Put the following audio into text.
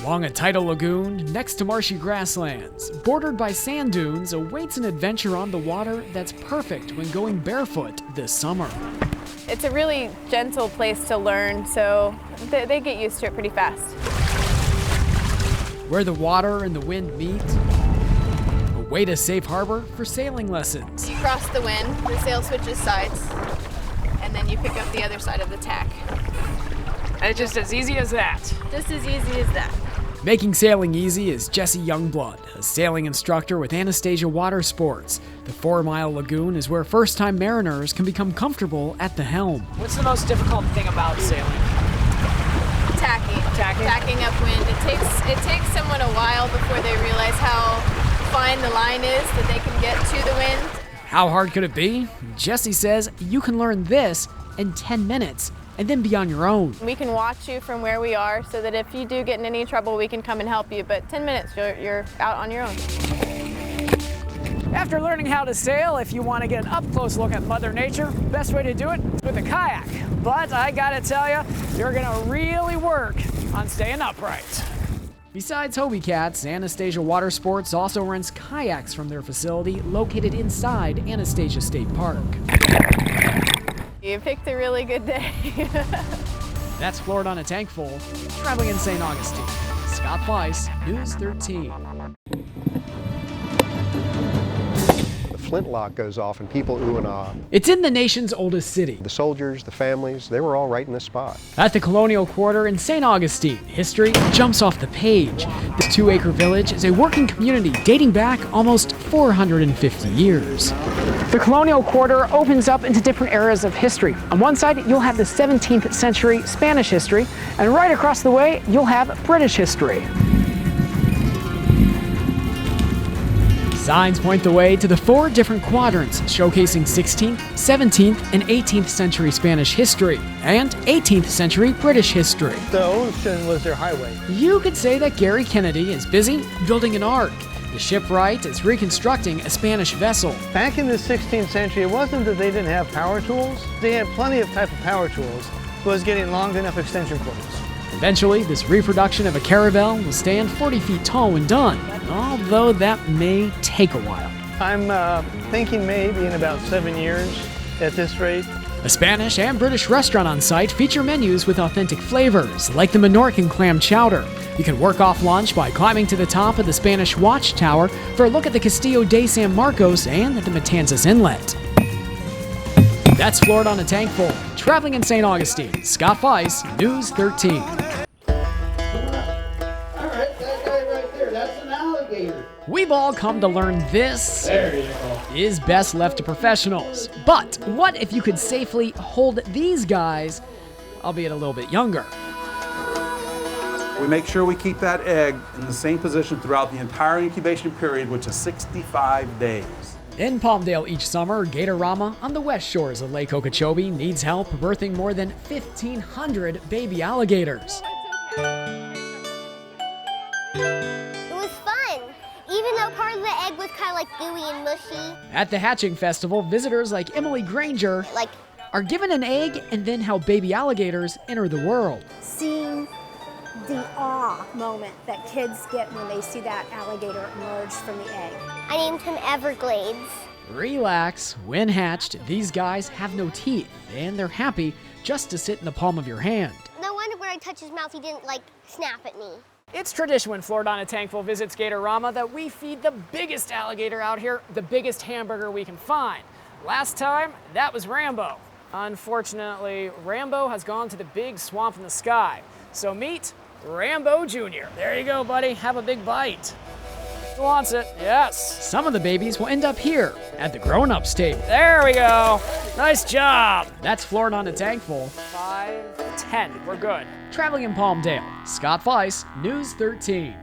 Along a tidal lagoon, next to marshy grasslands, bordered by sand dunes, awaits an adventure on the water that's perfect when going barefoot this summer. It's a really gentle place to learn, so they get used to it pretty fast. Where the water and the wind meet, await a safe harbor for sailing lessons. You cross the wind, the sail switches sides, and then you pick up the other side of the tack. And it's just as easy as that. Just as easy as that. Making sailing easy is Jesse Youngblood, a sailing instructor with Anastasia Water Sports. The 4-mile lagoon is where first-time mariners can become comfortable at the helm. What's the most difficult thing about sailing? Tacking upwind. It takes someone a while before they realize how fine the line is that they can get to the wind. How hard could it be? Jesse says you can learn this in 10 minutes and then be on your own. We can watch you from where we are so that if you do get in any trouble, we can come and help you. But 10 minutes, you're out on your own. After learning how to sail, if you want to get an up-close look at Mother Nature, best way to do it is with a kayak. But I gotta tell you, you're gonna really work on staying upright. Besides Hobie Cats, Anastasia Water Sports also rents kayaks from their facility located inside Anastasia State Park. You picked a really good day. That's Florida on a Tankful, traveling in St. Augustine. Scott Fais, News 13. Flintlock goes off and people ooh and ah. It's in the nation's oldest city. The soldiers, the families, they were all right in this spot. At the Colonial Quarter in St. Augustine, history jumps off the page. This 2-acre village is a working community dating back almost 450 years. The Colonial Quarter opens up into different eras of history. On one side, you'll have the 17th century Spanish history, and right across the way, you'll have British history. Signs point the way to the 4 different quadrants showcasing 16th, 17th, and 18th century Spanish history and 18th century British history. The ocean was their highway. You could say that Gary Kennedy is busy building an ark. The shipwright is reconstructing a Spanish vessel. Back in the 16th century, it wasn't that they didn't have power tools. They had plenty of type of power tools. It was getting long enough extension cords. Eventually, this reproduction of a caravel will stand 40 feet tall when done, although that may take a while. I'm thinking maybe in about 7 years at this rate. A Spanish and British restaurant on site feature menus with authentic flavors, like the Menorcan clam chowder. You can work off lunch by climbing to the top of the Spanish Watchtower for a look at the Castillo de San Marcos and the Matanzas Inlet. That's Florida on a Tankful. Traveling in St. Augustine, Scott Fais, News 13. We've all come to learn this is best left to professionals. But what if you could safely hold these guys, albeit a little bit younger? We make sure we keep that egg in the same position throughout the entire incubation period, which is 65 days. In Palmdale each summer, Gatorama on the west shores of Lake Okeechobee needs help birthing more than 1,500 baby alligators. Even though part of the egg was kind of like gooey and mushy. At the hatching festival, visitors like Emily Granger are given an egg and then how baby alligators enter the world. Seeing the awe moment that kids get when they see that alligator emerge from the egg. I named him Everglades. Relax, when hatched, these guys have no teeth and they're happy just to sit in the palm of your hand. No wonder when I touched his mouth he didn't snap at me. It's tradition when Florida on a Tankful visits Gatorama that we feed the biggest alligator out here the biggest hamburger we can find. Last time, that was Rambo. Unfortunately, Rambo has gone to the big swamp in the sky. So meet Rambo Jr. There you go, buddy. Have a big bite. Who wants it? Yes. Some of the babies will end up here at the grown-ups table. There we go. Nice job. That's Florida on a Tankful. 5, 10. We're good. Traveling in Palmdale, Scott Fais, News 13.